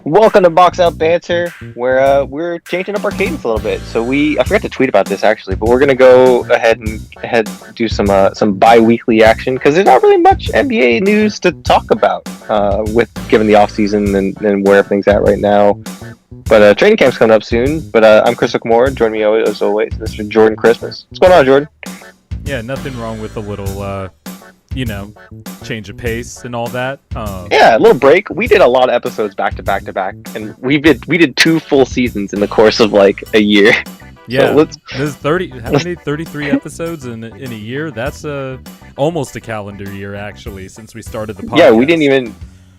Welcome to Box Out Banter, where we're changing up our cadence a little bit. So I forgot to tweet about this actually, but we're gonna go ahead and do some bi-weekly action because there's not really much NBA news to talk about with given the off season and where everything's at right now. But training camp's coming up soon. But I'm Chris Okamura. Join me as always, Mr. Jordan Christmas. What's going on, Jordan? Yeah, nothing wrong with a little change of pace and all that. Yeah, a little break. We did a lot of episodes back to back to back, and we did 2 full seasons in the course of like a year. Yeah, so there's 33 episodes in a year. That's almost a calendar year actually since we started the podcast. Yeah,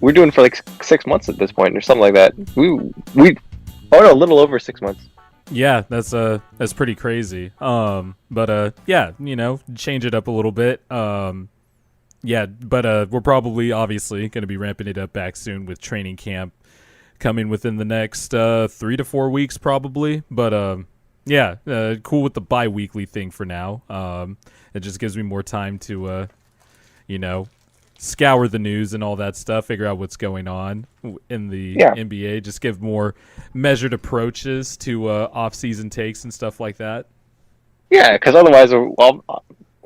we're doing for like 6 months at this point or something like that. A little over 6 months. Yeah, that's pretty crazy. Change it up a little bit. We're probably obviously going to be ramping it up back soon with training camp coming within the next 3 to 4 weeks probably. But cool with the bi-weekly thing for now. It just gives me more time to, scour the news and all that stuff, figure out what's going on in the NBA, just give more measured approaches to off-season takes and stuff like that. Yeah, because otherwise,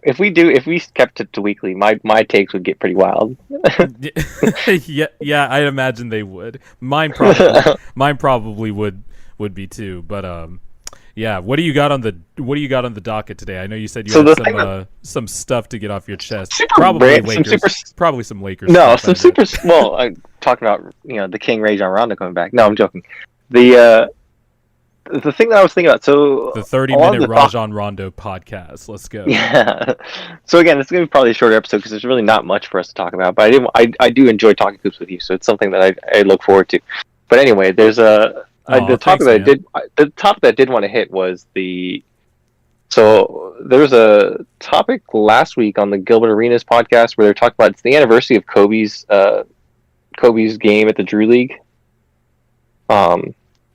if we kept it to weekly, my takes would get pretty wild. yeah, I'd imagine they would. Mine probably would be too. But what do you got on the docket today? I know you said you had some stuff to get off your chest. Probably Lakers. Probably some Lakers. No, some super. Well, I'm talking about the King Rajon Rondo coming back. No, I'm joking. The thing that I was thinking about, so the 30-minute Rajon Rondo podcast. Let's go. Yeah. So again, it's going to be probably a shorter episode because there's really not much for us to talk about. But I do enjoy talking hoops with you, so it's something that I look forward to. But anyway, there's the topic that I did want to hit was so there was a topic last week on the Gilbert Arenas podcast where they're talking about it's the anniversary of Kobe's game at the Drew League.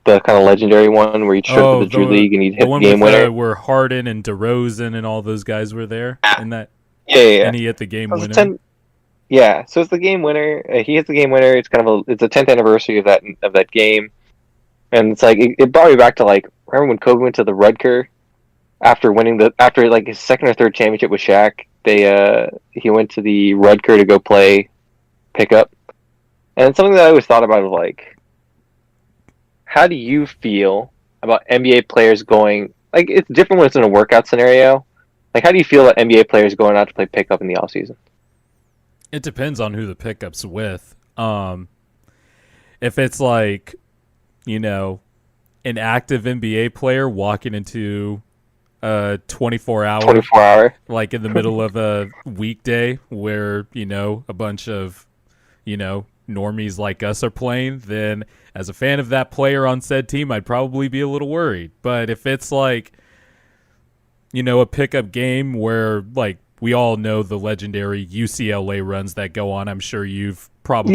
The kind of legendary one where he showed up at the Drew League and he hit the game winner. Where Harden and DeRozan and all those guys were there. And that, yeah. And he hit the game winner. So it's the game winner. He hits the game winner. It's kind of it's a 10th anniversary of that game, and it's like it brought me back to like remember when Kobe went to the Rutger after like his second or third championship with Shaq. He went to the Rutger to go play pickup, and it's something that I always thought about like. How do you feel about NBA players going... Like, it's different when it's in a workout scenario. Like, how do you feel about NBA players going out to play pickup in the offseason? It depends on who the pickup's with. If it's like, an active NBA player walking into a 24-hour... Like, in the middle of a weekday where, a bunch of, normies like us are playing, then as a fan of that player on said team, I'd probably be a little worried. But if it's like, a pickup game where like we all know the legendary UCLA runs that go on, I'm sure you've probably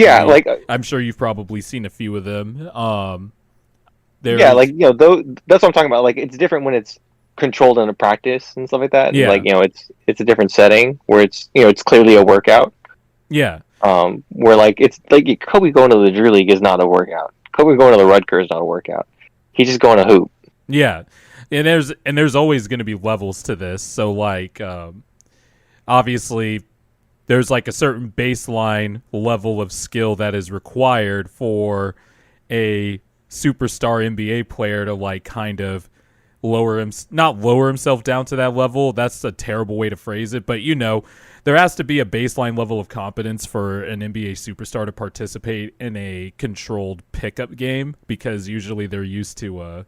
seen a few of them. That's what I'm talking about. Like it's different when it's controlled in a practice and stuff like that. Yeah. Like it's a different setting where it's it's clearly a workout. Yeah. Where like it's like Kobe going to the Drew League is not a workout. Kobe going to the Rutgers is not a workout. He's just going to hoop. Yeah, and there's always going to be levels to this. So like, obviously, there's like a certain baseline level of skill that is required for a superstar NBA player to like kind of not lower himself down to that level. That's a terrible way to phrase it, but there has to be a baseline level of competence for an NBA superstar to participate in a controlled pickup game because usually they're used to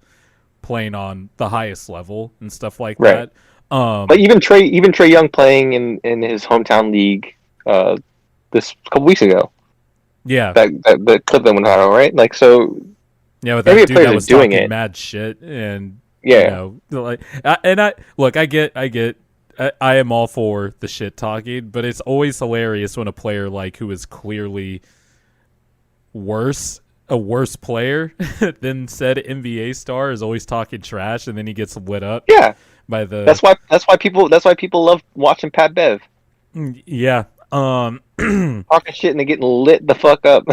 playing on the highest level and stuff like that. But even Trey Young playing in his hometown league this couple weeks ago. Yeah, that clip that went viral, right? Like so. Yeah, with that dude that was doing talking mad shit and I get. I am all for the shit talking, but it's always hilarious when a player like who is clearly a worse player than said NBA star is always talking trash, and then he gets lit up. Yeah, by the. That's why people love watching Pat Bev. Yeah, Talking shit and they're getting lit the fuck up.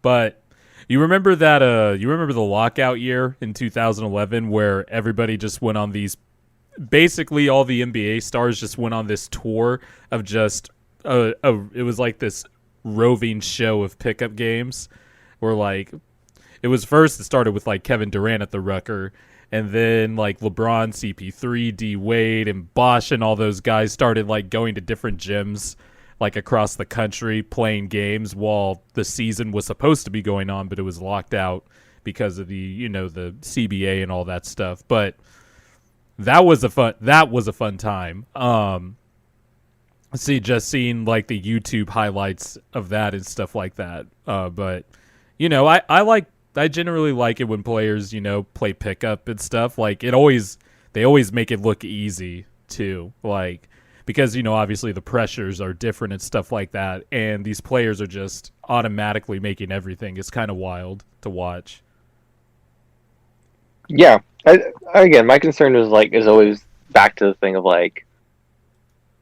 But you remember that you remember the lockout year in 2011 where everybody just went on these, basically all the NBA stars just went on this tour of just it was like this roving show of pickup games where like it started with like Kevin Durant at the Rucker, and then like LeBron, CP3, D Wade, and Bosch and all those guys started like going to different gyms like across the country playing games while the season was supposed to be going on, but it was locked out because of the the CBA and all that stuff. But that was a fun time. Seeing like the YouTube highlights of that and stuff like that. But I generally like it when players play pickup and stuff. Like they always make it look easy too. Like, because obviously the pressures are different and stuff like that, and these players are just automatically making everything. It's kind of wild to watch. Yeah, again, my concern is always back to the thing of like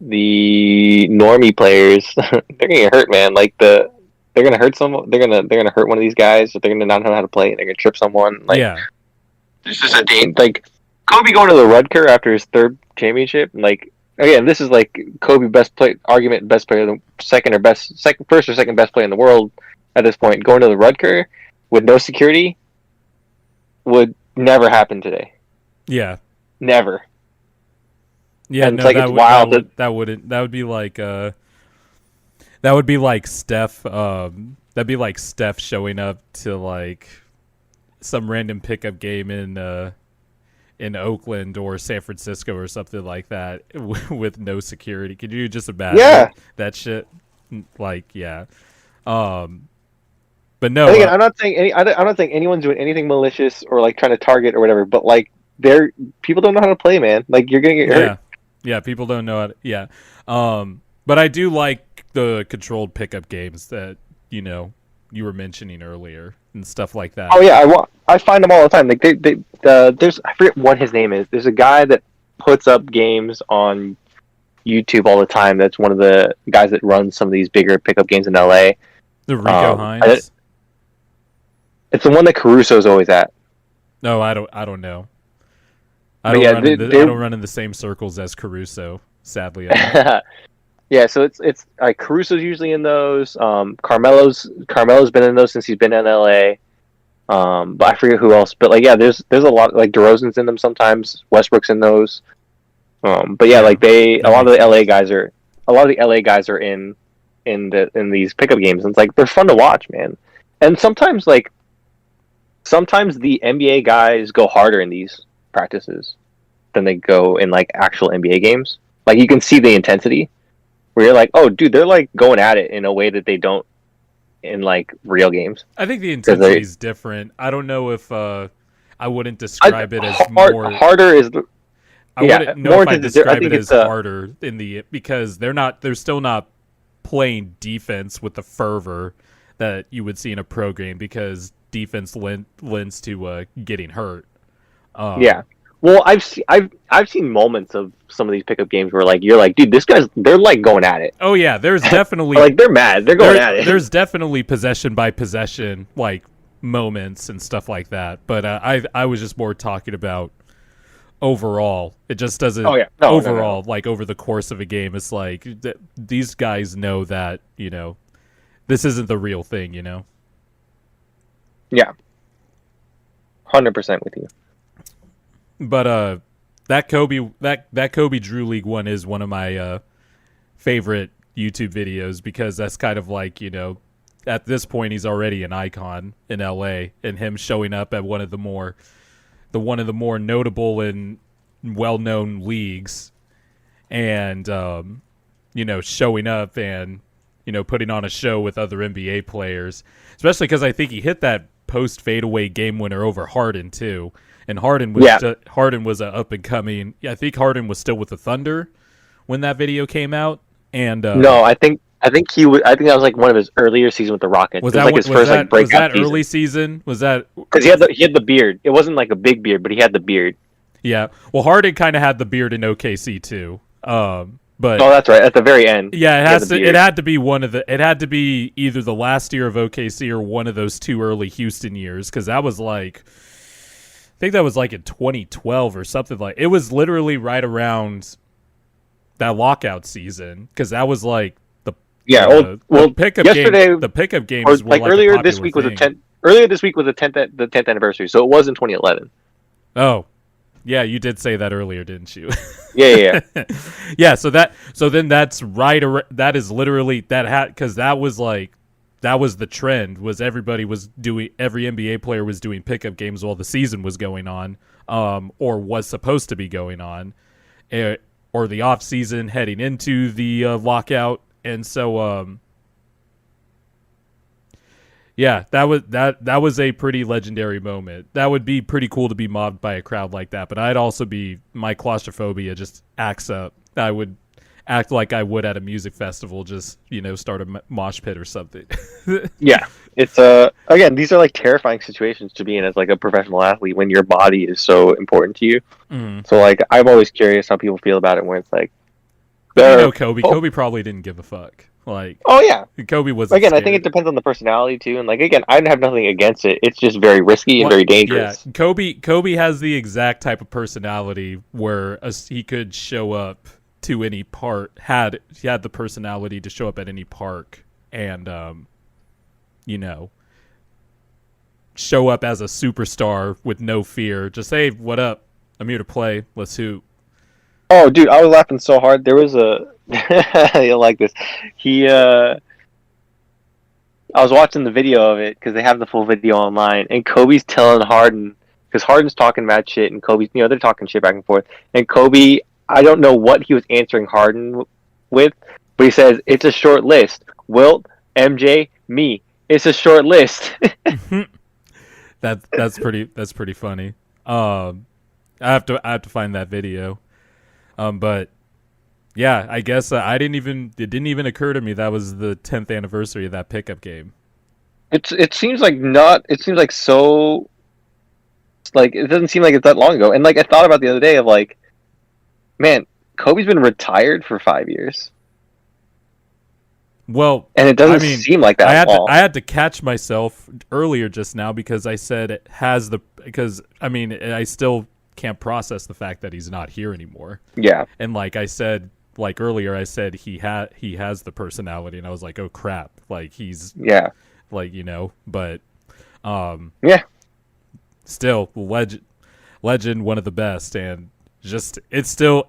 the normie players. They're gonna get hurt, man. Like they're gonna hurt someone. They're gonna hurt one of these guys. If they're gonna not know how to play, they're gonna trip someone. Like, yeah, it's just a game. Like Kobe going to the Rutger after his third championship. Like, again, this is like Kobe best player, first or second best player in the world at this point. Going to the Rutger with no security would never happen today. Yeah, never. Yeah, and no, it's like it's wild. That would be like Steph. That'd be like Steph showing up to like some random pickup game in Oakland or San Francisco or something like that with no security. Could you just imagine that shit? Like, yeah. But no, again, I'm not saying I don't think anyone's doing anything malicious or like trying to target or whatever. But like, people don't know how to play, man. Like, you're gonna get hurt. Yeah, people don't know how to. Yeah, but I do like the controlled pickup games that you were mentioning earlier and stuff like that. Oh yeah, I find them all the time. Like there's, I forget what his name is. There's a guy that puts up games on YouTube all the time. That's one of the guys that runs some of these bigger pickup games in LA. The Rico Hines. It's the one that Caruso's always at. No, I don't know. I don't run in the same circles as Caruso, sadly. Yeah, so it's like Caruso's usually in those. Carmelo's been in those since he's been in LA. But I forget who else. But like, yeah, there's a lot, like DeRozan's in them sometimes. Westbrook's in those. But yeah, like a lot of the LA guys are in these pickup games, and it's like they're fun to watch, man. And sometimes the NBA guys go harder in these practices than they go in like actual NBA games. Like, you can see the intensity where you're like, oh dude, they're like going at it in a way that they don't in like real games. I think the intensity is different. I don't know if I wouldn't describe it as harder is I wouldn't know if I describe it as harder in the, because they're still not playing defense with the fervor that you would see in a pro game, because defense lends to getting hurt. Yeah. Well, I've seen moments of some of these pickup games where like you're like, dude, they're like going at it. Oh yeah, there's definitely like they're mad, they're going at it. There's definitely possession by possession like moments and stuff like that. But I was just more talking about overall. It just doesn't. Oh yeah. No. Like over the course of a game, it's like these guys know that this isn't the real thing. Yeah. 100% with you. But that Kobe Drew League one is one of my favorite YouTube videos, because that's kind of like, at this point he's already an icon in LA, and him showing up at one of the more notable and well-known leagues, and showing up and putting on a show with other NBA players, especially because I think he hit that post fadeaway game winner over Harden too. And Harden was an up and coming. I think Harden was still with the Thunder when that video came out. And no, I think he was. I think that was like one of his earlier seasons with the Rockets. Was that like his first like breakout season. Early season? Was that because he had the beard? It wasn't like a big beard, but he had the beard. Yeah. Well, Harden kind of had the beard in OKC too. But oh, that's right, at the very end. yeah, it had to be one of the. It had to be either the last year of OKC or one of those 2 early Houston years, because that was like, I think that was like in 2012 or something like. It was literally right around that lockout season, because that was like the pickup yesterday, game. The pickup games were like earlier this week thing. was Earlier this week was the 10th anniversary, so it was in 2011. Oh, yeah, you did say that earlier, didn't you? Yeah. Yeah, so then that's right. That is literally because that was the trend. Was every NBA player was doing pickup games while the season was going on, or was supposed to be going on, or the off season heading into the lockout, and so yeah, that was a pretty legendary moment. That would be pretty cool to be mobbed by a crowd like that. But I'd also my claustrophobia just acts up. I would act like I would at a music festival, just start a mosh pit or something. Yeah, it's again, these are like terrifying situations to be in as like a professional athlete when your body is so important to you. So like, I'm always curious how people feel about it when it's like, Kobe. Kobe probably didn't give a fuck. Like, oh yeah, Kobe was again. I think it depends on the personality too, and like again, I have nothing against it. It's just very risky and very dangerous. Yeah, Kobe has the exact type of personality where he could show up to any part. He had the personality to show up at any park and show up as a superstar with no fear. Just, hey, what up? I'm here to play. Let's hoop. Oh, dude, I was laughing so hard. There was you'll like this. I was watching the video of it because they have the full video online, and Kobe's telling Harden, because Harden's talking mad shit, and Kobe's, they're talking shit back and forth. And Kobe, I don't know what he was answering Harden with, but he says, it's a short list. Wilt, MJ, me. It's a short list. That's pretty funny. I have to find that video. But yeah, I guess it didn't even occur to me that was the 10th anniversary of that pickup game. It seems like so, like, it doesn't seem like it's that long ago. And like, I thought about the other day of like, man, Kobe's been retired for 5 years. Well, and it doesn't seem like that at all. I had to catch myself earlier just now because I said it has I still can't process the fact that he's not here anymore. Yeah. And like I said, like earlier, I said he has the personality, and I was like, oh crap, like he's like but yeah, still legend, one of the best, and just it's still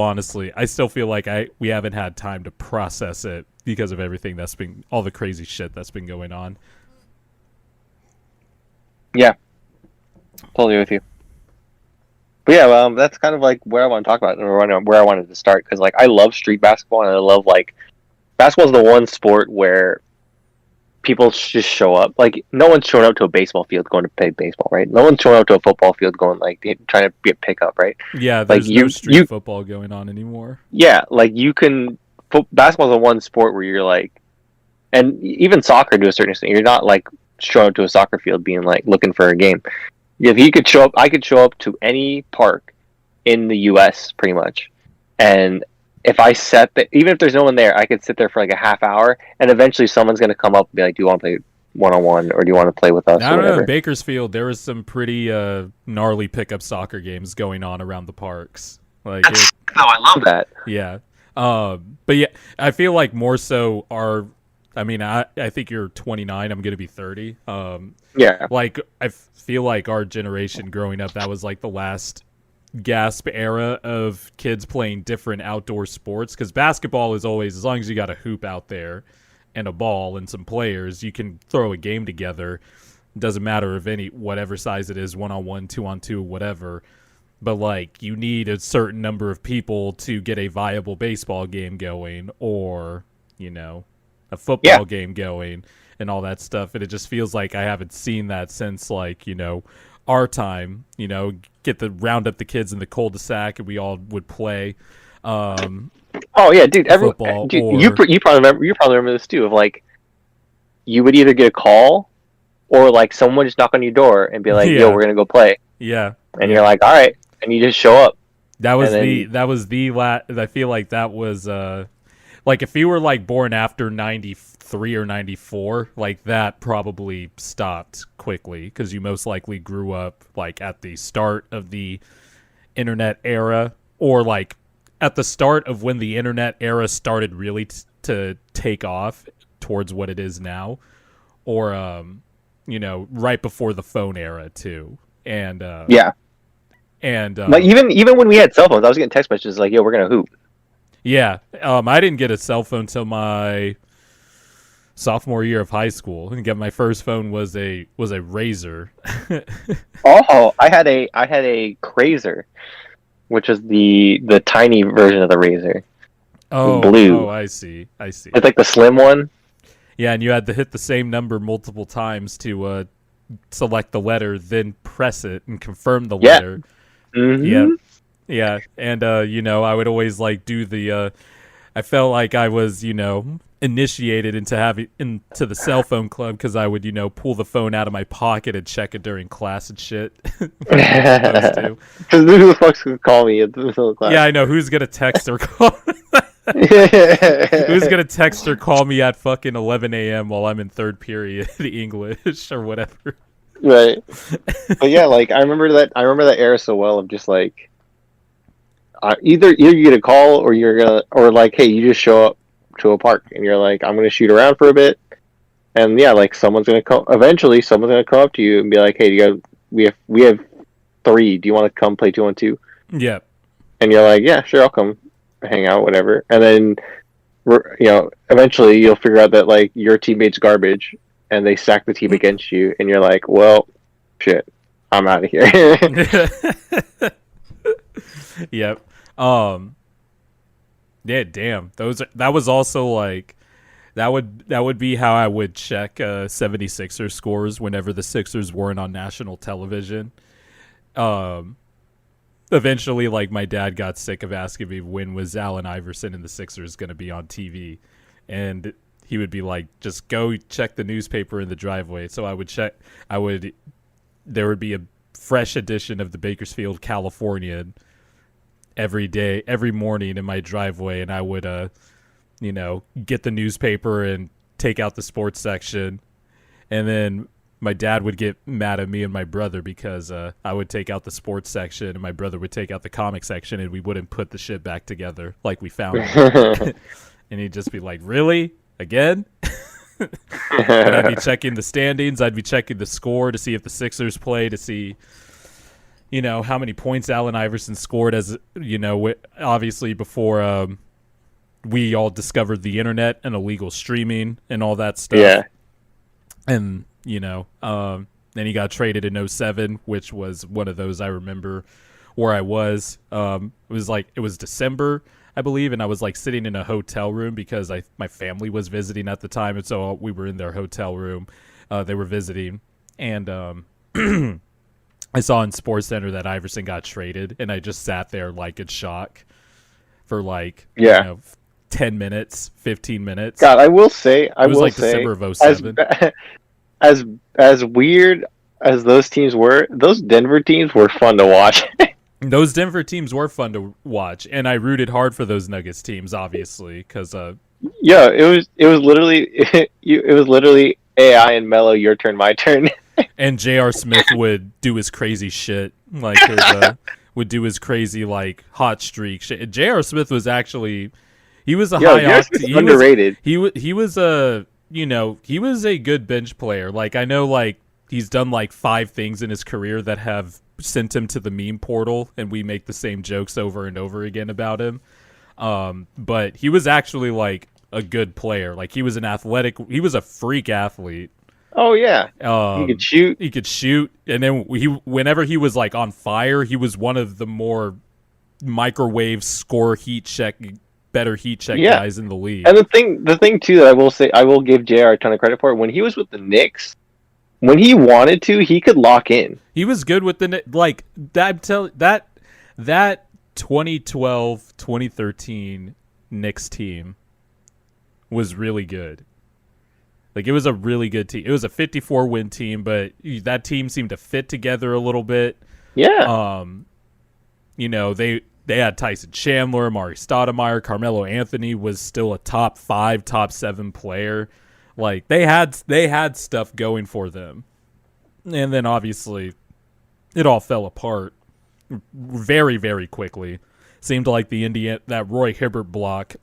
honestly, I still feel like we haven't had time to process it because of everything that's been, all the crazy shit that's been going on. Yeah, totally with you. But yeah, that's kind of like where I want to talk about it, or where I wanted to start, because like I love street basketball, and I love like basketball is the one sport where people just show up. Like, no one's showing up to a baseball field going to play baseball, right? No one's showing up to a football field going like trying to get pickup, right? Yeah, there's no street football going on anymore. Yeah, like basketball is the one sport where you're like, and even soccer to a certain extent, you're not like showing up to a soccer field being like looking for a game. If you could show up, I could show up to any park in the U.S. pretty much, and if I even if there's no one there, I could sit there for like a half hour, and eventually someone's gonna come up and be like, "Do you want to play 1-on-1, or do you want to play with us?" I don't know. In Bakersfield, there was some pretty gnarly pickup soccer games going on around the parks. Like, I love that. Yeah, but yeah, I feel like more so I think you're 29. I'm gonna be 30. Yeah. Like, I feel like our generation growing up, that was like the last gasp era of kids playing different outdoor sports, because basketball is always, as long as you got a hoop out there and a ball and some players, you can throw a game together. It doesn't matter if whatever size it is, 1-on-1, 2-on-2, whatever. But like, you need a certain number of people to get a viable baseball game going, or a football game going, and all that stuff. And it just feels like I haven't seen that since like our time. Round up the kids in the cul-de-sac, and we all would play. Oh yeah, dude. Football. You probably remember this too. Of like, you would either get a call, or like someone would just knock on your door and be like, "Yo, we're gonna go play." Yeah. And you're like, "All right," and you just show up. That was And the then, I feel like that was like if you were like born after 93 or 94, like that probably stopped quickly because you most likely grew up like at the start of the internet era, or like at the start of when the internet era started really to take off towards what it is now, or right before the phone era too. And yeah, and like even when we had cell phones, I was getting text messages like, "Yo, we're gonna hoop." yeah, I didn't get a cell phone till my sophomore year of high school, and get my first phone was a Razor. Oh, I had a Crazer, which is the tiny version of the Razor. It was Oh, blue. I see, I see. It's like the slim one. Yeah, and you had to hit the same number multiple times to select the letter, then press it and confirm the Yeah. letter. Yeah, Hmm. yeah, and I would always like do the. I felt like I was, initiated into the cell phone club because I would, pull the phone out of my pocket and check it during class and shit. When I was supposed to. Because who the fuck's gonna call me at the middle of class? Yeah, I know who's gonna text or call. Who's gonna text or call me at fucking 11 a.m. while I'm in third period English or whatever? Right. But yeah, like I remember that era so well of just like either you get a call or or like, hey, you just show up to a park and you're like, I'm gonna shoot around for a bit, and yeah, like someone's gonna come up to you and be like, hey, we have three. Do you want to come play 2-on-2? Yeah. And you're like, yeah, sure, I'll come hang out, whatever. And then eventually you'll figure out that like your teammate's garbage and they stack the team against you, and you're like, well, shit, I'm out of here. Yep. Yeah, damn. That was also like that would be how I would check 76ers scores whenever the Sixers weren't on national television. Um Eventually, like, my dad got sick of asking me when was Allen Iverson and the Sixers going to be on TV, and he would be like, just go check the newspaper in the driveway. So I would check. There would be a fresh edition of the Bakersfield Californian every day, every morning in my driveway, and I would get the newspaper and take out the sports section, and then my dad would get mad at me and my brother because I would take out the sports section and my brother would take out the comic section, and we wouldn't put the shit back together like we found it. And he'd just be like, really? Again? But I'd be checking the standings. I'd be checking the score to see if the Sixers play, to see, how many points Allen Iverson scored, as, obviously before we all discovered the internet and illegal streaming and all that stuff. Yeah. And then he got traded in 07, which was one of those I remember where I was. It was December, I believe, and I was like sitting in a hotel room because my family was visiting at the time, and so we were in their hotel room. They were visiting, and I saw in SportsCenter that Iverson got traded, and I just sat there like in shock for 10 minutes, 15 minutes. God, I will say, it was like December of 07. As weird as those teams were, those Denver teams were fun to watch. Those Denver teams were fun to watch, and I rooted hard for those Nuggets teams, obviously, because yeah, it was literally AI and Melo, your turn, my turn. And J.R. Smith would do his crazy shit, like would do his crazy like hot streak shit. J.R. Smith was actually he was underrated. He was he was a good bench player. Like, I know, like, he's done like 5 things in his career that have sent him to the meme portal, and we make the same jokes over and over again about him. But he was actually like a good player. Like, he was a freak athlete. Oh yeah, he could shoot. He could shoot, and then whenever he was like on fire, he was one of the more microwave score better heat check guys in the league. And the thing too that I will say, I will give JR a ton of credit for, when he was with the Knicks, when he wanted to, he could lock in. He was good with like that 2012, 2013 Knicks team was really good. Like, it was a really good team. It was a 54-win team, but that team seemed to fit together a little bit. Yeah. They They had Tyson Chandler, Amari Stoudemire, Carmelo Anthony was still a top 5, top 7 player. Like they had stuff going for them. And then obviously it all fell apart very, very quickly. Seemed like that Roy Hibbert block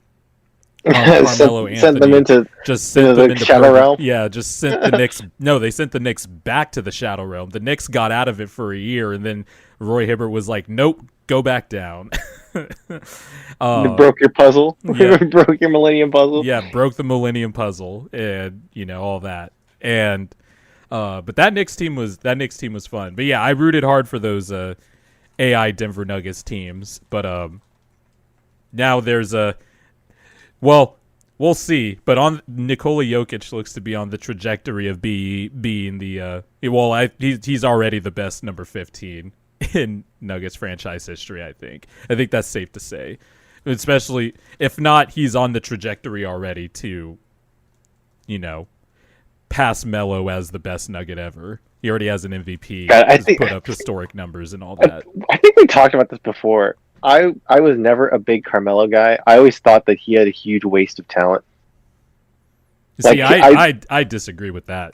on Carmelo Anthony sent them into the Shadow Realm. Yeah, just sent the Knicks. No, they sent the Knicks back to the Shadow Realm. The Knicks got out of it for a year, and then Roy Hibbert was like, "Nope, go back down." Broke your puzzle. Yeah. Broke your Millennium Puzzle. Yeah, broke the Millennium Puzzle, and all that. And but that Knicks team was fun. But yeah, I rooted hard for those AI Denver Nuggets teams. But now there's well, we'll see. But Nikola Jokic looks to be on the trajectory of being the he's already the best number 15 in Nuggets franchise history. I think that's safe to say. Especially if not, he's on the trajectory already to, pass Melo as the best Nugget ever. He already has an MVP. He's put up historic numbers and all that. I think we talked about this before. I was never a big Carmelo guy. I always thought that he had a huge waste of talent. See, I disagree with that.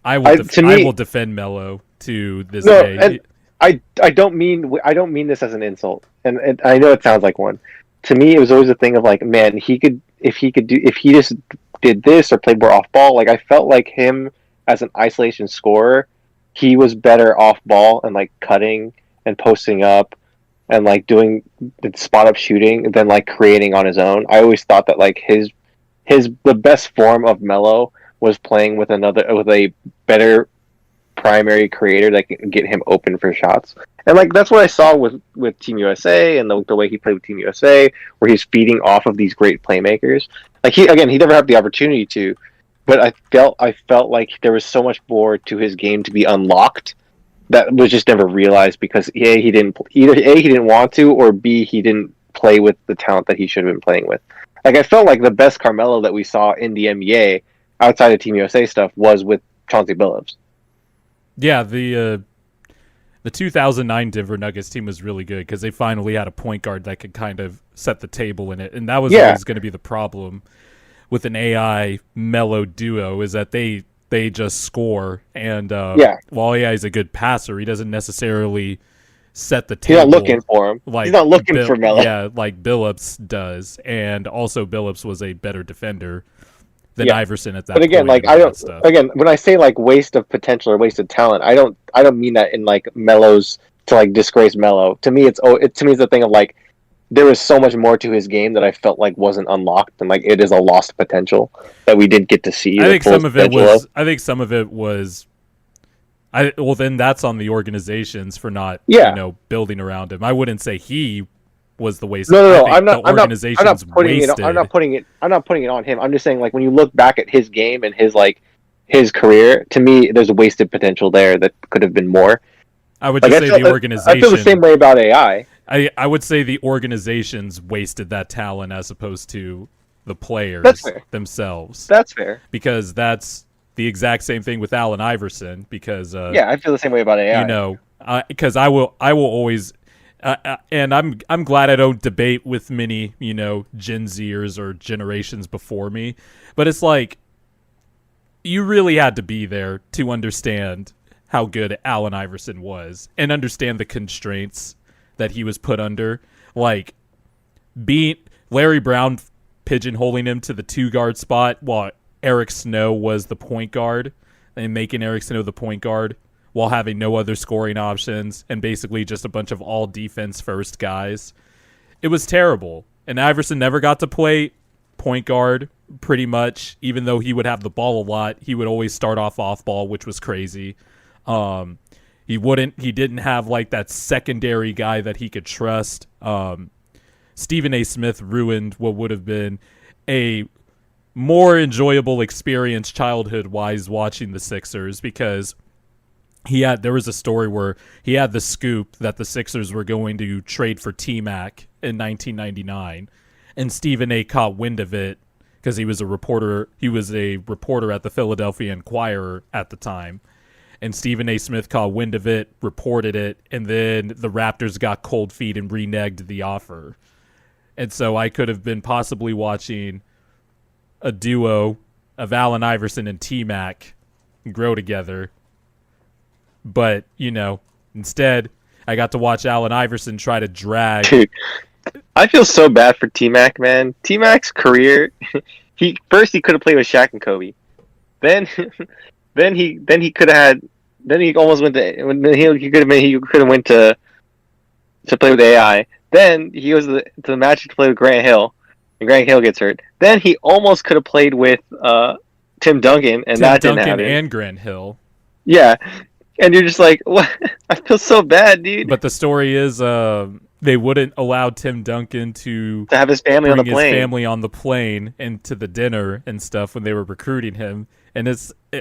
I will defend Melo to this day. And I don't mean this as an insult, and I know it sounds like one. To me, it was always a thing of like, man, if he just did this or played more off ball. Like I felt like him as an isolation scorer, he was better off ball and like cutting and posting up and like doing the spot up shooting than like creating on his own. I always thought that like the best form of Melo was playing with a better primary creator that can get him open for shots. And like that's what I saw with Team USA and the way he played with Team USA, where he's feeding off of these great playmakers. Like he never had the opportunity to, but I felt like there was so much more to his game to be unlocked that was just never realized because he didn't want to, or B, he didn't play with the talent that he should have been playing with. Like I felt like the best Carmelo that we saw in the NBA outside of Team USA stuff was with Chauncey Billups. Yeah, the 2009 Denver Nuggets team was really good because they finally had a point guard that could kind of set the table in it, and that was always going to be the problem with an AI Melo duo is that they just score, and while AI is a good passer, he doesn't necessarily set the table. He's not looking for him. He's not looking for Melo. Yeah, like Billups does, and also Billups was a better defender than Iverson at that. But again, point when I say like waste of potential or waste of talent, I don't mean that in like Melo's to like disgrace Melo. To me, it's the thing of like there was so much more to his game that I felt like wasn't unlocked, and like it is a lost potential that we didn't get to see. I think some of it was. Then that's on the organizations for not building around him. I wouldn't say he was the waste. No. I'm not putting it on him. I'm just saying like when you look back at his game and his career, to me, there's a wasted potential there that could have been more. I would just say the organization. I feel the same way about AI. I would say the organizations wasted that talent as opposed to the players themselves. That's fair. Because that's the exact same thing with Allen Iverson. Because I feel the same way about AI. Because I will always. And I'm glad I don't debate with many, Gen Zers or generations before me. But it's like, you really had to be there to understand how good Allen Iverson was and understand the constraints that he was put under. Like, Larry Brown pigeonholing him to the 2-guard spot while Eric Snow was the point guard and making Eric Snow the point guard, while having no other scoring options and basically just a bunch of all defense first guys. It was terrible. And Iverson never got to play point guard pretty much, even though he would have the ball a lot. He would always start off ball, which was crazy. He didn't have like that secondary guy that he could trust. Stephen A. Smith ruined what would have been a more enjoyable experience childhood wise watching the Sixers, because there was a story where he had the scoop that the Sixers were going to trade for T-Mac in 1999, and Stephen A. caught wind of it because he was a reporter. He was a reporter at the Philadelphia Inquirer at the time, and Stephen A. Smith caught wind of it, reported it, and then the Raptors got cold feet and reneged the offer. And so I could have been possibly watching a duo of Allen Iverson and T-Mac grow together. But, instead, I got to watch Allen Iverson try to drag. Dude, I feel so bad for T-Mac, man. T-Mac's career, he could have played with Shaq and Kobe. Then he could have had. Then he almost went to. He could have went to play with AI. Then he goes to the Magic to play with Grant Hill, and Grant Hill gets hurt. Then he almost could have played with Tim Duncan, and that didn't happen. And Grant Hill. Yeah, and you're just like, what? I feel so bad, dude. But the story is, they wouldn't allow Tim Duncan to have his family on the plane. His family on the plane and to the dinner and stuff when they were recruiting him. And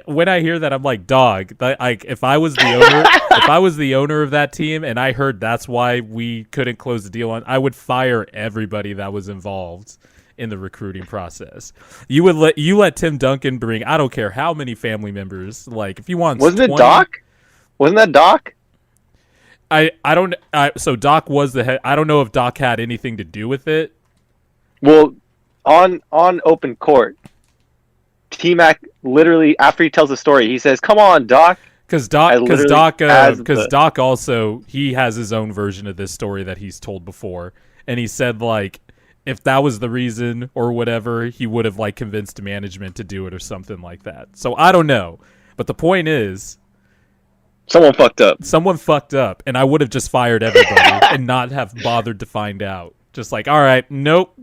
when I hear that, I'm like, dog. If I was the owner of that team, and I heard that's why we couldn't close the deal on, I would fire everybody that was involved in the recruiting process. You let Tim Duncan bring, I don't care how many family members. Like if you want, wasn't 20, it Doc? Wasn't that Doc? So Doc was the head. I don't know if Doc had anything to do with it. Well, on open court, T-Mac literally, after he tells the story, he says, "Come on, Doc." Because Doc also, he has his own version of this story that he's told before, and he said like if that was the reason or whatever, he would have like convinced management to do it or something like that. So I don't know, but the point is, someone fucked up, and I would have just fired everybody and not have bothered to find out. Just like, all right, nope,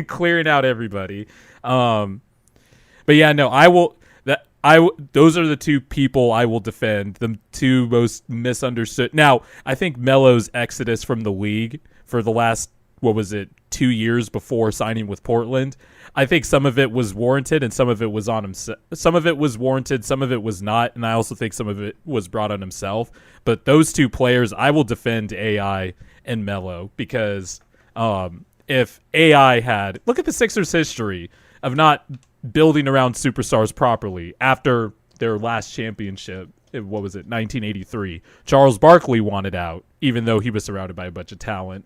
clearing out everybody. But yeah, no, those are the two people I will defend, the two most misunderstood. Now, I think Melo's exodus from the league for the last, 2 years before signing with Portland, I think some of it was warranted and some of it was on himself. Some of it was warranted, some of it was not, and I also think some of it was brought on himself. But those two players, I will defend AI and Melo because if AI had, look at the Sixers' history of not building around superstars properly after their last championship. 1983? Charles Barkley wanted out, even though he was surrounded by a bunch of talent.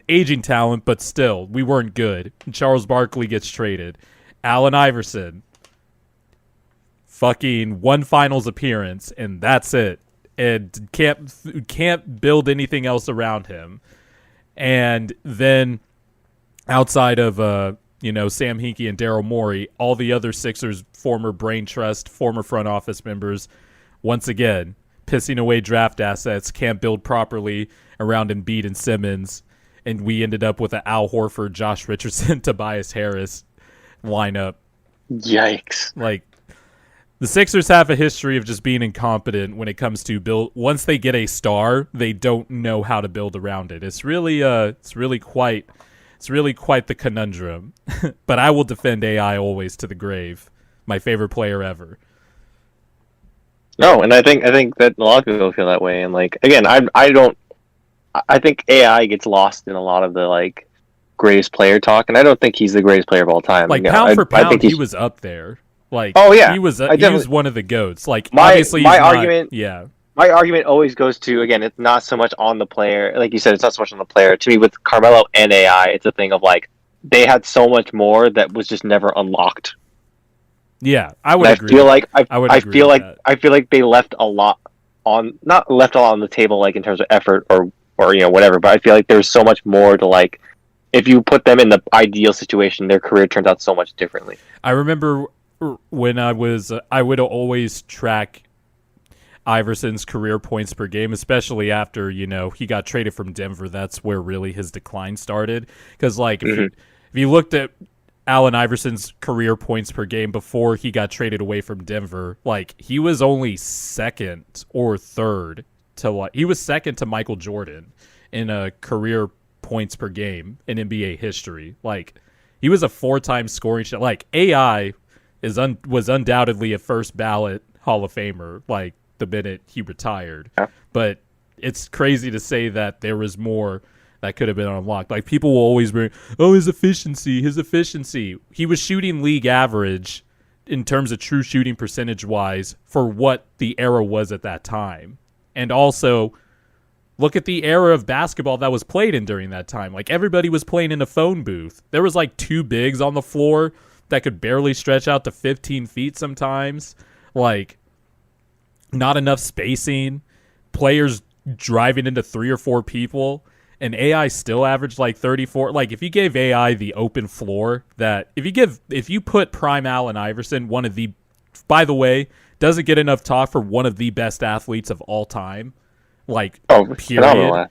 Aging talent, but still, we weren't good. Charles Barkley gets traded. Allen Iverson, fucking one finals appearance, and that's it. And can't build anything else around him. And then outside of Sam Hinkie and Daryl Morey, all the other Sixers former brain trust, former front office members, once again pissing away draft assets, can't build properly around Embiid and Simmons. And we ended up with an Al Horford, Josh Richardson, Tobias Harris lineup. Yikes. Like, the Sixers have a history of just being incompetent when it comes to build. Once they get a star, they don't know how to build around it. It's really quite the conundrum. But I will defend AI always to the grave. My favorite player ever. No, and I think that a lot of people feel that way. And like, again, I think AI gets lost in a lot of the like greatest player talk, and I don't think he's the greatest player of all time. Like pound for pound, he was up there. Like, oh yeah, he was one of the GOATs. Like, obviously, my argument always goes to, again, it's not so much on the player. Like you said, it's not so much on the player. To me, with Carmelo and AI, it's a thing of like they had so much more that was just never unlocked. Yeah, I would agree. I feel like they left a lot on, not left a lot on the table, like in terms of effort or whatever. But I feel like there's so much more to, like, if you put them in the ideal situation, their career turns out so much differently. I remember when I would always track Iverson's career points per game, especially after, he got traded from Denver. That's where really his decline started. Because, like, if you looked at Allen Iverson's career points per game before he got traded away from Denver, like, he was only second or third he was second to Michael Jordan in a career points per game in NBA history. Like, he was a 4-time scoring shot. Like, AI was undoubtedly a first ballot Hall of Famer, like, the minute he retired. Yeah. But it's crazy to say that there was more that could have been unlocked. Like, people will always bring, his efficiency. He was shooting league average in terms of true shooting percentage wise for what the era was at that time. And also look at the era of basketball that was played in during that time. Like, everybody was playing in a phone booth. There was like 2 bigs on the floor that could barely stretch out to 15 feet sometimes. Like, not enough spacing. Players driving into 3 or 4 people. And AI still averaged like 34. Like, if you gave AI the open floor, that if you put Prime Allen Iverson, one of the, by the way, doesn't get enough talk for one of the best athletes of all time. Like, period.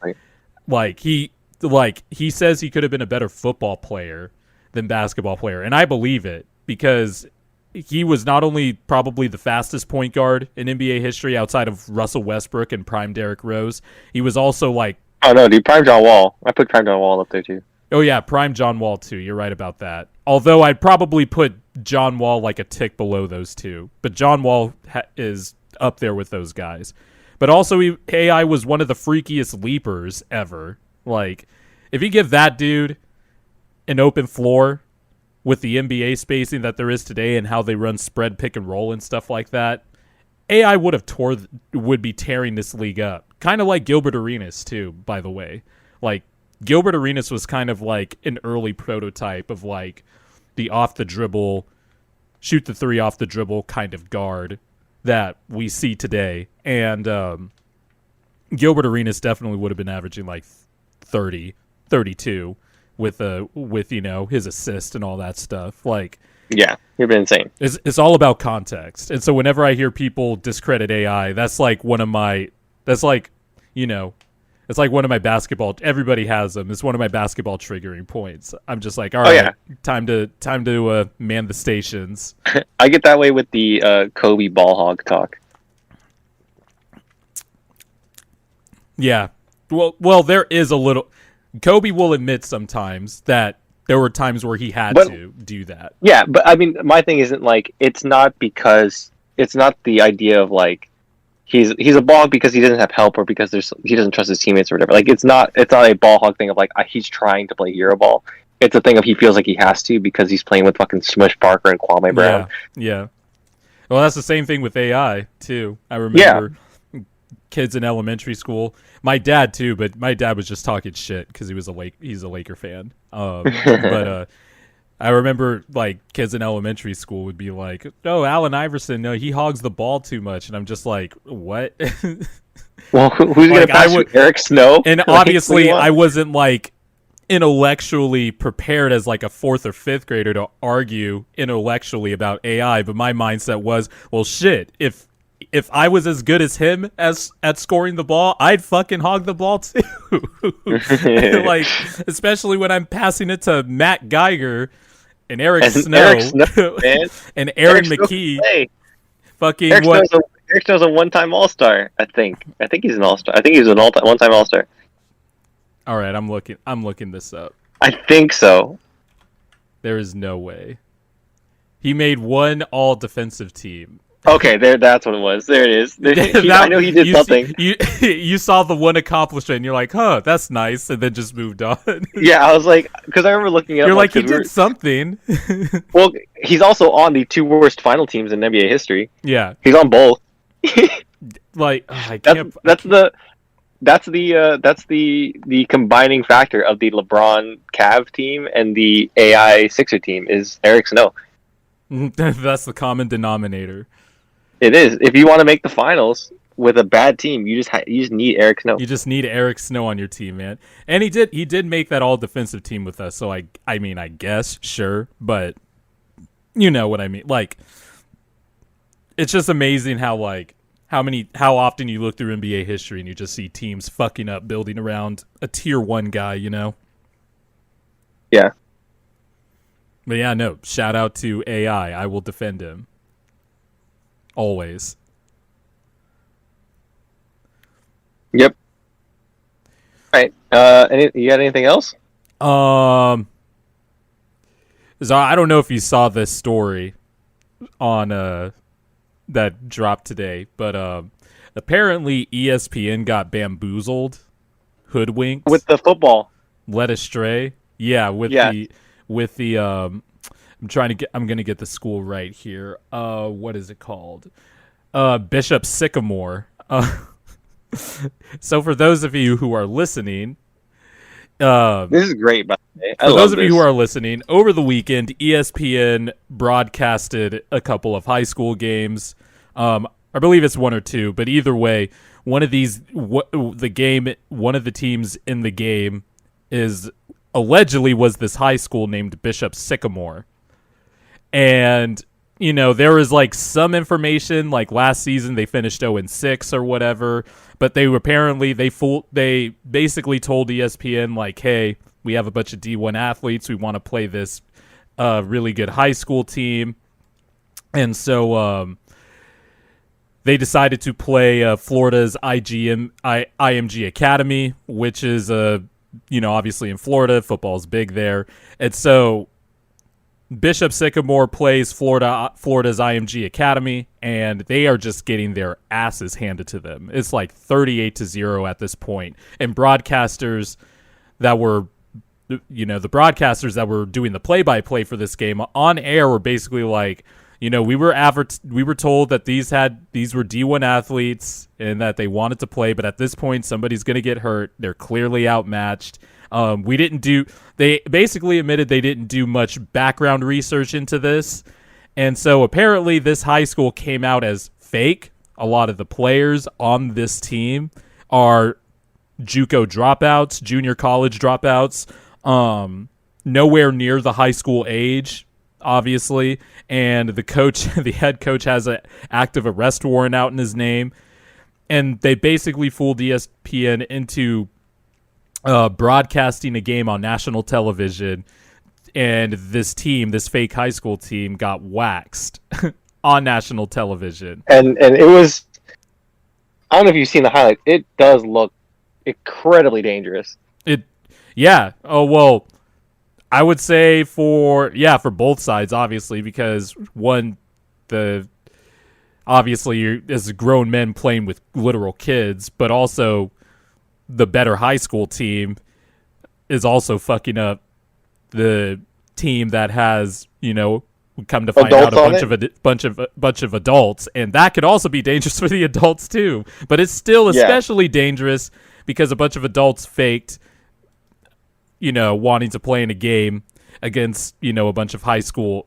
Like, he says he could have been a better football player than basketball player, and I believe it, because he was not only probably the fastest point guard in NBA history outside of Russell Westbrook and prime Derrick Rose. He was also like, oh no, dude, prime John Wall. I put prime John Wall up there too. Oh yeah, prime John Wall too. You're right about that. Although I'd probably put John Wall like a tick below those two, but John Wall is up there with those guys. But also, AI was one of the freakiest leapers ever. Like, if you give that dude an open floor with the NBA spacing that there is today and how they run spread pick and roll and stuff like that, AI would be tearing this league up. Kind of like Gilbert Arenas too, by the way. Like, Gilbert Arenas was kind of like an early prototype of like the off the dribble, shoot the 3 off the dribble kind of guard that we see today. And Gilbert Arenas definitely would have been averaging like 30, 32 with you know, his assist and all that stuff. Like, yeah, you've been insane. It's all about context. And so whenever I hear people discredit AI, that's like one of my basketball, everybody has them. It's one of my basketball triggering points. I'm just like, all right, yeah, time to man the stations. I get that way with the Kobe ball hog talk. Yeah. Well, there is a little. Kobe will admit sometimes that there were times where he had to do that. Yeah, but I mean, my thing isn't like, it's not the idea of like he's a ball hog because he doesn't have help or because he doesn't trust his teammates or whatever. Like, it's not a ball hog thing of like he's trying to play hero ball. It's a thing of he feels like he has to because he's playing with fucking Smush Parker and Kwame Brown. Yeah. Well, that's the same thing with AI too. I remember kids in elementary school. My dad too, but my dad was just talking shit because he's a Laker fan. But I remember like kids in elementary school would be like, "Oh, Allen Iverson, no, he hogs the ball too much," and I'm just like, "What?" Well, who's gonna pass you, Eric Snow? And obviously, I wasn't like intellectually prepared as like a 4th or 5th grader to argue intellectually about AI, but my mindset was, well, shit, if I was as good as him at scoring the ball, I'd fucking hog the ball too. Like, especially when I'm passing it to Matt Geiger and Eric Snow and Aaron McKee. Fucking Eric Snow's a one-time All-Star, I think. I think he's an All-Star. I think he's an one-time All-Star. All right, I'm looking this up. I think so. There is no way. He made one all-defensive team. Okay, that's what it was. There it is. I know he did something. You saw the one accomplishment, and you're like, huh, that's nice, and then just moved on. Yeah, I was like, because I remember looking at. You're like, he did something. Well, he's also on the 2 worst final teams in NBA history. Yeah, he's on both. Like, that's the combining factor of the LeBron Cav team and the AI Sixer team is Eric Snow. That's the common denominator. It is. If you want to make the finals with a bad team, you just need Eric Snow. You just need Eric Snow on your team, man. And he did make that all defensive team with us. So I mean, I guess sure, but you know what I mean. Like, it's just amazing how often you look through NBA history and you just see teams fucking up building around a tier 1 guy, you know? Yeah. But yeah, no, shout out to AI. I will defend him. Always. Yep. All right. You got anything else? So I don't know if you saw this story on that dropped today, but apparently ESPN got bamboozled, hoodwinked with the football, led astray. Yeah, with the I'm gonna get the school right here. What is it called? Bishop Sycamore. So for those of you who are listening, This is great, by the way. I for love those of you this. who are listening, over the weekend, ESPN broadcasted a couple of high school games. I believe it's one or two, but either way, one of the teams in the game is allegedly was this high school named Bishop Sycamore. And, there was like some information, like last season they finished 0-6 or whatever, but they basically told ESPN like, hey, we have a bunch of D1 athletes, we want to play this really good high school team. And so they decided to play Florida's IMG Academy, which is obviously in Florida, football's big there. And so Bishop Sycamore plays Florida's IMG Academy, and they are just getting their asses handed to them. It's like 38-0 at this point. And broadcasters that were, the broadcasters that were doing the play-by-play for this game on air were basically like, we were told that these were D1 athletes and that they wanted to play, but at this point somebody's going to get hurt. They're clearly outmatched. They basically admitted they didn't do much background research into this. And so apparently this high school came out as fake. A lot of the players on this team are JUCO dropouts, junior college dropouts, nowhere near the high school age, obviously. And the head coach has an active arrest warrant out in his name. And they basically fooled ESPN into broadcasting a game on national television, and this fake high school team, got waxed on national television. And it was, I don't know if you've seen the highlight. It does look incredibly dangerous. Yeah. Oh well, I would say for both sides, obviously, because obviously you're as grown men playing with literal kids, but also the better high school team is also fucking up the team that has, come to find Adults out a bunch of adults, and that could also be dangerous for the adults too. But it's still especially dangerous because a bunch of adults faked, wanting to play in a game against, a bunch of high school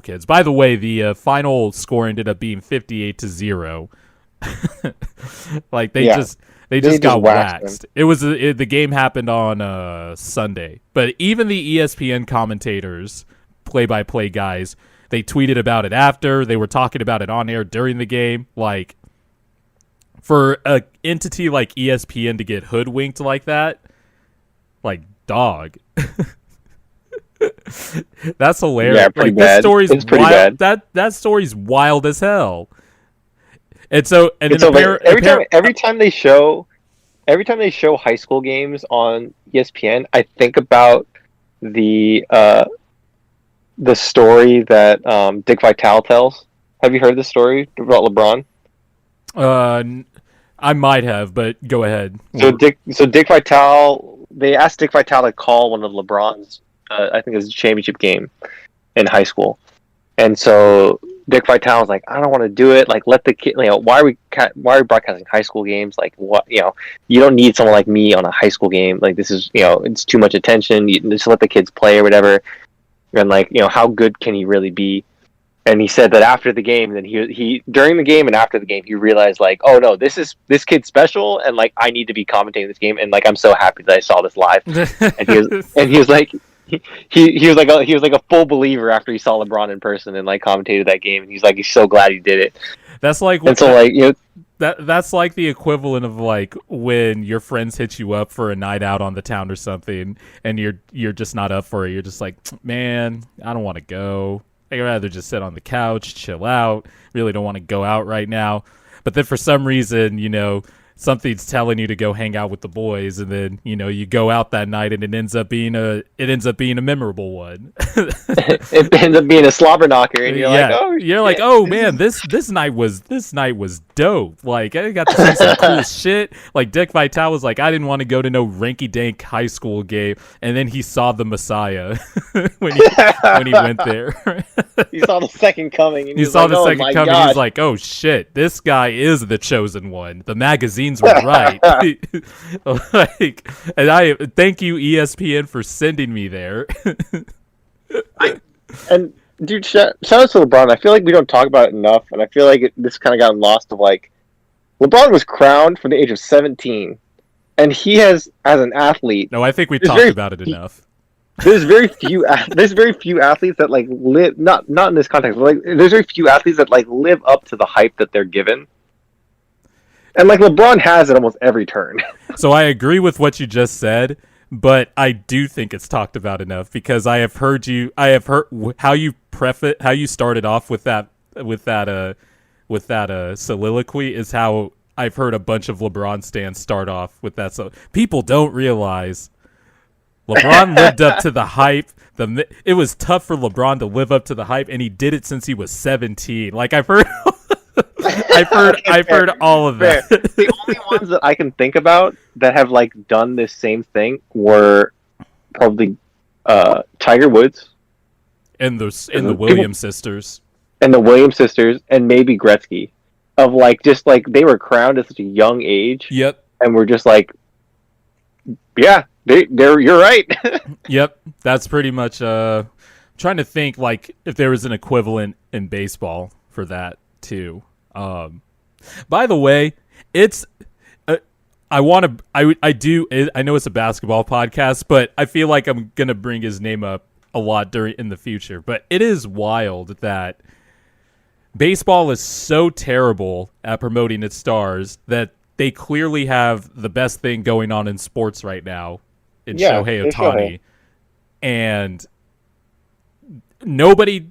kids. By the way, the final score ended up being 58-0. Like they just got waxed. The game happened on Sunday, but even the ESPN commentators, play-by-play guys, they tweeted about it after. They were talking about it on air during the game. Like, for an entity like ESPN to get hoodwinked like that, like, dog. That's hilarious. Yeah, pretty like, bad. It's pretty wild. bad. That story's wild as hell. And so, every time they show high school games on ESPN, I think about the story that Dick Vitale tells. Have you heard the story about LeBron? I might have, but go ahead. So Dick Vitale, they asked Dick Vitale to call one of LeBron's, I think it was a championship game in high school, and so Dick Vitale was like, I don't want to do it. Like, let the kid, why are we broadcasting high school games? Like, what, you don't need someone like me on a high school game. Like, this is, it's too much attention. You just let the kids play or whatever. And how good can he really be? And he said that after the game, then he during the game and after the game, he realized like, oh no, this kid's special, and like I need to be commentating this game, and like I'm so happy that I saw this live. and he was like. He was like a full believer after he saw LeBron in person and like commentated that game, and he's so glad he did it. That's like, and so like that's like the equivalent of like when your friends hit you up for a night out on the town or something, and you're just not up for it. You're just like, man, I don't want to go. I'd rather just sit on the couch, chill out. Really don't want to go out right now. But then for some reason, something's telling you to go hang out with the boys, and then you go out that night, and it ends up being a memorable one. It ends up being a slobber knocker, and you're like, oh, you're shit. like, oh man, this night was dope. Like, I got to see some cool shit. Like, Dick Vitale was like, I didn't want to go to no rinky dank high school game, and then he saw the Messiah when he went there. He saw the second coming, and he saw the second coming. He's like, oh shit, this guy is the chosen one. The magazines were right. Like, and I thank you, ESPN, for sending me there. Dude, shout out to LeBron. I feel like we don't talk about it enough, and I feel like this kind of got lost. Of like, LeBron was crowned from the age of 17, and he has, as an athlete. No, I think we talked about it enough. There's very few athletes that like live not in this context, but like there's very few athletes that like live up to the hype that they're given. And like LeBron has it almost every turn. So I agree with what you just said, but I do think it's talked about enough because I have heard how you started off with that soliloquy is how I've heard a bunch of LeBron stans start off with that. So people don't realize LeBron lived up to the hype. It was tough for LeBron to live up to the hype, and he did it since he was 17. Like, I've heard all of that. The only ones that I can think about that have like done this same thing were probably Tiger Woods and the Williams sisters, and maybe Gretzky. Of like just like they were crowned at such a young age. Yep. And we're just like, yeah. You're right. Yep, that's pretty much. Trying to think like if there was an equivalent in baseball for that too. By the way, it's. I know it's a basketball podcast, but I feel like I'm gonna bring his name up a lot in the future. But it is wild that baseball is so terrible at promoting its stars that they clearly have the best thing going on in sports right now. In Shohei Ohtani, and nobody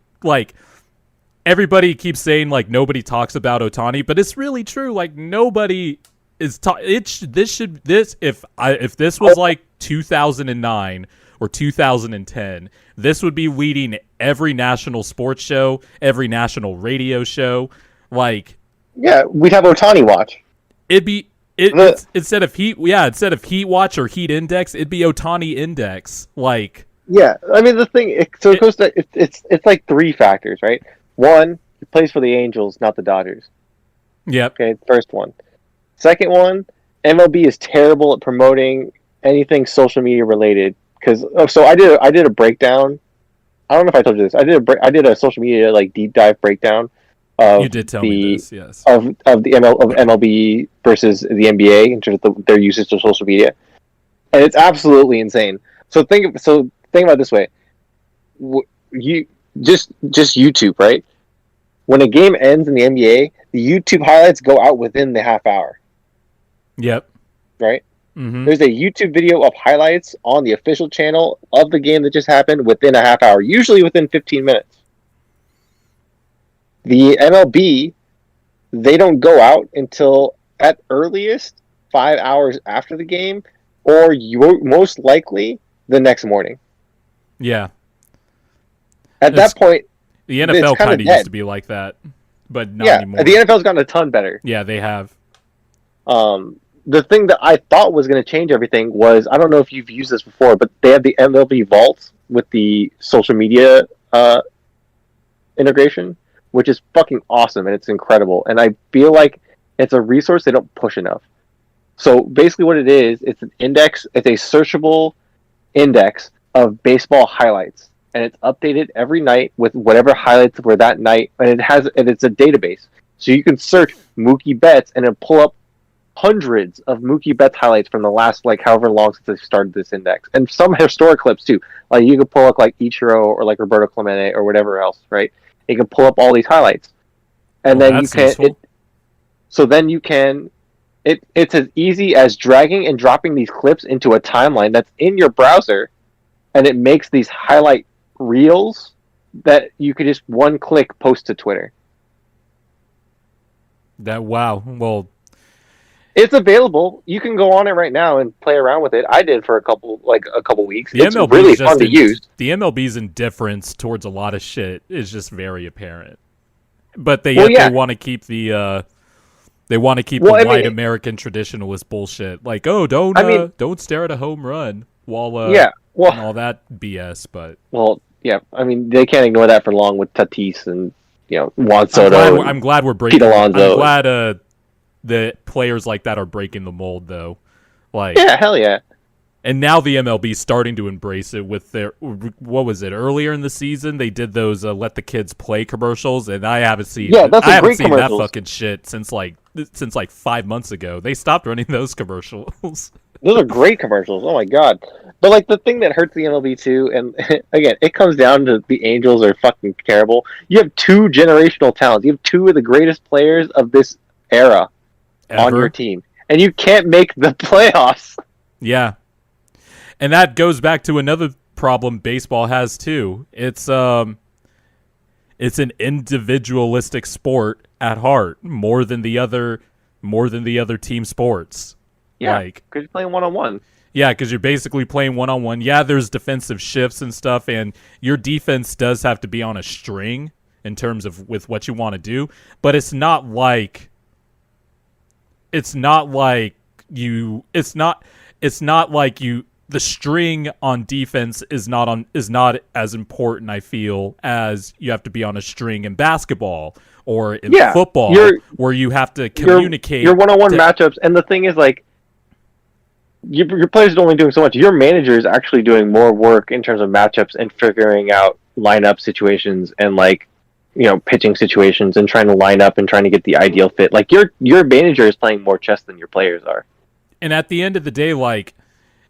everybody keeps saying like nobody talks about Ohtani, but it's really true. Like nobody is if this was like 2009 or 2010, this would be leading every national sports show, every national radio show. Like, yeah, we'd have Ohtani watch. It'd be. Instead of Heat Watch or Heat Index, it'd be Ohtani Index. Like, yeah, I mean the thing. It goes to it's like three factors, right? One, he plays for the Angels, not the Dodgers. Yep. Okay, first one. Second one, MLB is terrible at promoting anything social media related. Because I did a breakdown. I don't know if I told you this. I did a social media like deep dive breakdown. You did tell me this, yes. Of MLB versus the NBA in terms of their usage of social media, and it's absolutely insane. So think about it this way: you just YouTube, right? When a game ends in the NBA, the YouTube highlights go out within the half hour. Yep. Right. Mm-hmm. There's a YouTube video of highlights on the official channel of the game that just happened within a half hour, usually within 15 minutes. The MLB, they don't go out until at earliest 5 hours after the game, or most likely the next morning. Yeah. At that point, the NFL kind of used to be like that, but not anymore. The NFL's gotten a ton better. Yeah, they have. The thing that I thought was going to change everything was, I don't know if you've used this before, but they have the MLB Vault with the social media integration, which is fucking awesome, and it's incredible. And I feel like it's a resource they don't push enough. So basically what it is, it's an index, it's a searchable index of baseball highlights. And it's updated every night with whatever highlights were that night. And it's a database. So you can search Mookie Betts and it'll pull up hundreds of Mookie Betts highlights from the last, like, however long since they started this index. And some historic clips too. Like you could pull up like Ichiro or like Roberto Clemente or whatever else, right? You can pull up all these highlights, and then you can. It's as easy as dragging and dropping these clips into a timeline that's in your browser, and it makes these highlight reels that you could just one click post to Twitter. Wow. Well, It's available. You can go on it right now and play around with it. I did for a couple weeks. The It's MLB's really just fun to use. The MLB's indifference towards a lot of shit is just very apparent. But they want to keep the white American traditionalist bullshit. Like, don't stare at a home run while and all that BS. But I mean, they can't ignore that for long with Tatis and Juan Soto. I'm glad we're breaking. Pete Alonso. I'm glad that players like that are breaking the mold, though. Like, yeah, hell yeah. And now the MLB's starting to embrace it with their, what was it, earlier in the season? They did those let the kids play commercials, and I haven't seen that fucking shit since like 5 months ago. They stopped running those commercials. Those are great commercials. Oh my god. But like the thing that hurts the MLB too, and again, it comes down to the Angels are fucking terrible. You have two generational talents. You have two of the greatest players of this era on your team, and you can't make the playoffs. Yeah. And that goes back to another problem baseball has too. It's an individualistic sport at heart more than the other team sports. Yeah, because you're playing one-on-one. Yeah, because you're basically playing one-on-one. Yeah, there's defensive shifts and stuff, and your defense does have to be on a string in terms of with what you want to do. But it's not like the string on defense is not as important, I feel, as you have to be on a string in basketball or in football, where you have to communicate your one-on-one matchups. And the thing is, like, your players are only doing so much. Your manager is actually doing more work in terms of matchups and figuring out lineup situations and pitching situations and trying to line up and trying to get the ideal fit. Like your manager is playing more chess than your players are. And at the end of the day, like,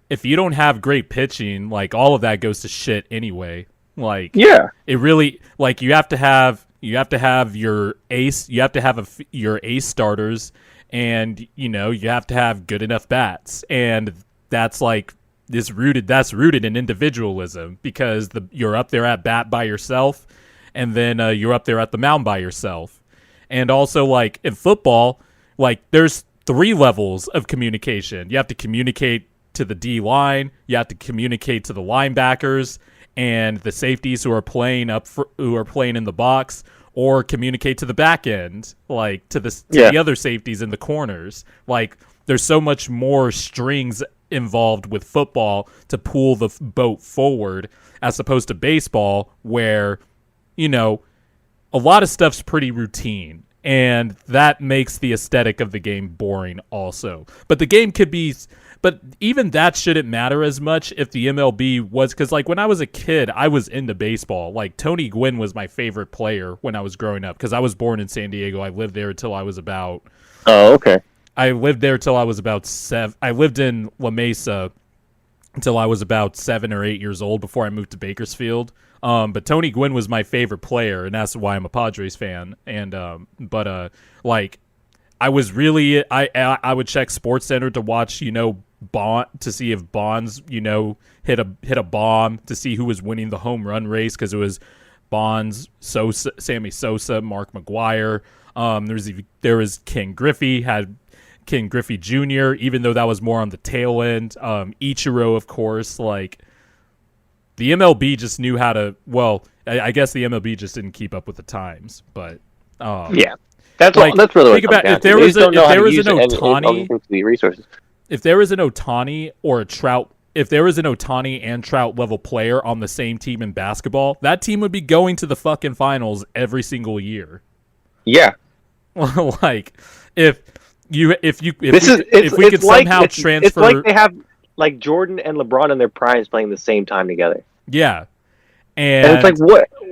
if you don't have great pitching, like, all of that goes to shit anyway. Like, yeah, it really, like, you have to have your ace, your ace starters, and you have to have good enough bats, and that's rooted in individualism, because you're up there at bat by yourself, and then you're up there at the mound by yourself. And also, like, in football, like, there's 3 levels of communication. You have to communicate to the D line, you have to communicate to the linebackers and the safeties who are playing in the box, or communicate to the back end, like to the other safeties in the corners. Like, there's so much more strings involved with football to pull the boat forward, as opposed to baseball, where a lot of stuff's pretty routine, and that makes the aesthetic of the game boring also. But the game could be... But even that shouldn't matter as much if the MLB was... Because, like, when I was a kid, I was into baseball. Like, Tony Gwynn was my favorite player when I was growing up, because I was born in San Diego. I lived there until I was about... Oh, okay. I lived there till I was about 7... I lived in La Mesa until I was about 7 or 8 years old before I moved to Bakersfield. But Tony Gwynn was my favorite player, and that's why I'm a Padres fan. And like, I was really... I would check SportsCenter to watch, Bond, to see if Bonds, hit a bomb, to see who was winning the home run race, because it was Bonds, Sosa, Sammy Sosa, Mark McGwire. There was Ken Griffey Jr., even though that was more on the tail end. Ichiro, of course. Like, the MLB just knew how to... Well, I guess the MLB just didn't keep up with the times, but... yeah. That's really what think about if there was an Ohtani resources. If there was an Ohtani or a Trout, if there was an Ohtani and Trout level player on the same team in basketball, that team would be going to the fucking finals every single year. Yeah. Like, if we could somehow transfer... It's like they have, like, Jordan and LeBron in their primes playing the same time together. Yeah. And it's like,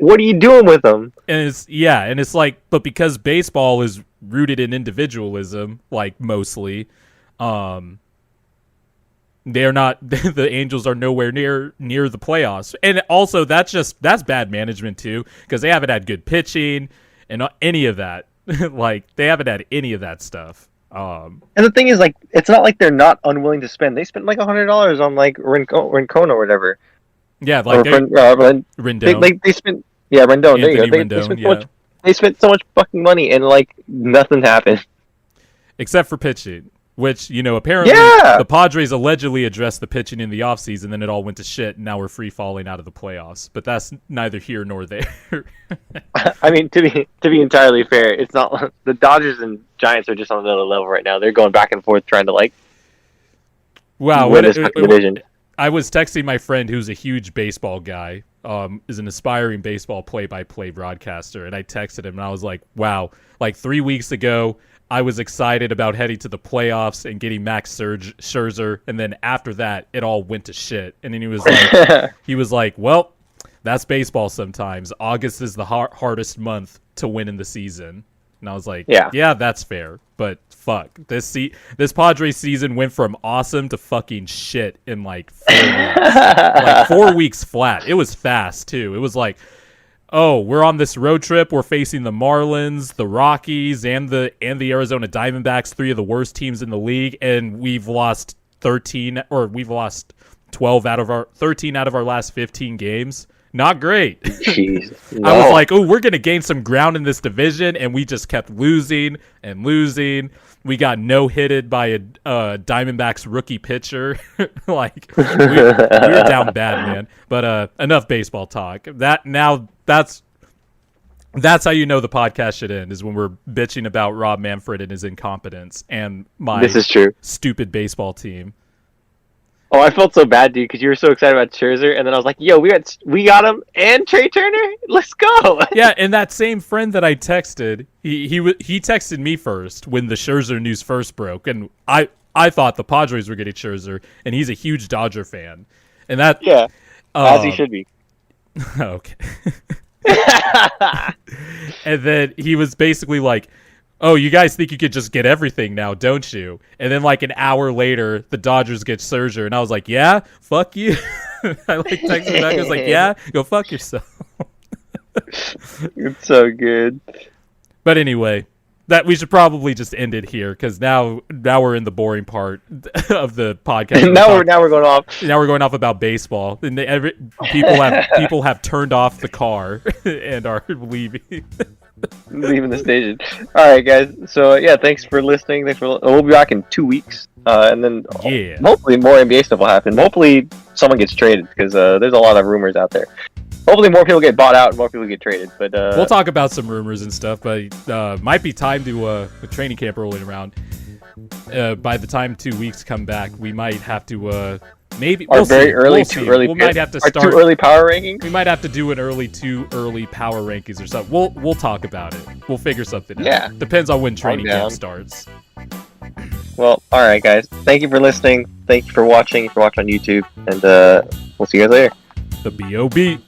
what are you doing with them? And it's like, but because baseball is rooted in individualism, like, mostly, they're not... the Angels are nowhere near the playoffs. And also, that's bad management too, because they haven't had good pitching and any of that. Like, they haven't had any of that stuff. And the thing is, like, it's not like they're not unwilling to spend. They spent like $100 on, like, Rincon or whatever. Yeah, like Rendon. They spent Rendon. There you go. They spent so much fucking money, and, like, nothing happened. Except for pitching. Which, apparently the Padres allegedly addressed the pitching in the offseason, then it all went to shit, and now we're free falling out of the playoffs. But that's neither here nor there. I mean, to be entirely fair, it's not the Dodgers and Giants are just on another level right now. They're going back and forth trying to win this division. I was texting my friend who's a huge baseball guy, is an aspiring baseball play-by-play broadcaster, and I texted him and I was like, wow, 3 weeks ago I was excited about heading to the playoffs and getting Max Scherzer, and then after that it all went to shit. And then he was like, well, that's baseball sometimes. August is the hardest month to win in the season. And I was like, yeah, that's fair. But fuck, this Padres season went from awesome to fucking shit in 4 weeks. 4 weeks flat. It was fast too. It was like, oh, we're on this road trip. We're facing the Marlins, the Rockies, and the Arizona Diamondbacks, 3 of the worst teams in the league, and we've lost 13 out of our last 15 games. Not great. Jeez, no. I was like, oh, we're going to gain some ground in this division, and we just kept losing and losing. We got no-hitted by a Diamondbacks rookie pitcher. we were down bad, man. But enough baseball talk. That's how you know the podcast should end, is when we're bitching about Rob Manfred and his incompetence and this is true. Stupid baseball team. Oh, I felt so bad, dude, because you were so excited about Scherzer, and then I was like, "Yo, we got him and Trey Turner. Let's go!" Yeah, and that same friend that I texted, he texted me first when the Scherzer news first broke, and I thought the Padres were getting Scherzer, and he's a huge Dodger fan, and that as he should be. Okay. And then he was basically like, oh, you guys think you could just get everything now, don't you? And then an hour later, the Dodgers get Scherzer, and I was like, yeah, fuck you. I texted back, I was like, yeah, go fuck yourself. It's so good. But anyway, that we should probably just end it here, because now we're in the boring part of the podcast. now we're going off. Now we're going off about baseball, and people have turned off the car and are leaving. Leaving the station. All right, guys. So thanks for listening. We'll be back in 2 weeks, and then hopefully more NBA stuff will happen. Hopefully someone gets traded, because there's a lot of rumors out there. Hopefully more people get bought out and more people get traded. But we'll talk about some rumors and stuff. But might be time to a training camp rolling around. By the time 2 weeks come back, we might have to. Maybe we might have to start too early power rankings. We might have to do too early power rankings or something. We'll talk about it. We'll figure something out. Yeah. Depends on when training camp starts. Well, all right, guys. Thank you for listening. Thank you for watching. If you're watching on YouTube, and we'll see you guys later. The B.O.B.